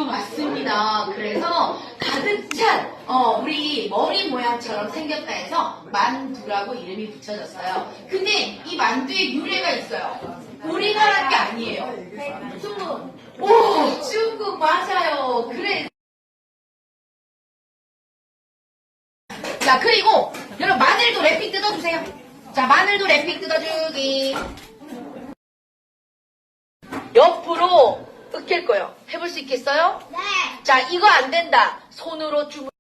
만두 맞습니다. 그래서 가득 찬 우리 머리 모양처럼 생겼다 해서 만두라고 이름이 붙여졌어요. 근데 이 만두의 유래가 있어요. 우리나라 게 아니에요. 중국. 오, 중국 맞아요. 그래. 자, 그리고 여러분 마늘도 랩핑 뜯어주세요. 자, 마늘도 랩핑 뜯어주기. 옆으로 으깰 거예요. 해볼 수 있겠어요? 네. 자, 이거 안 된다. 손으로 주물.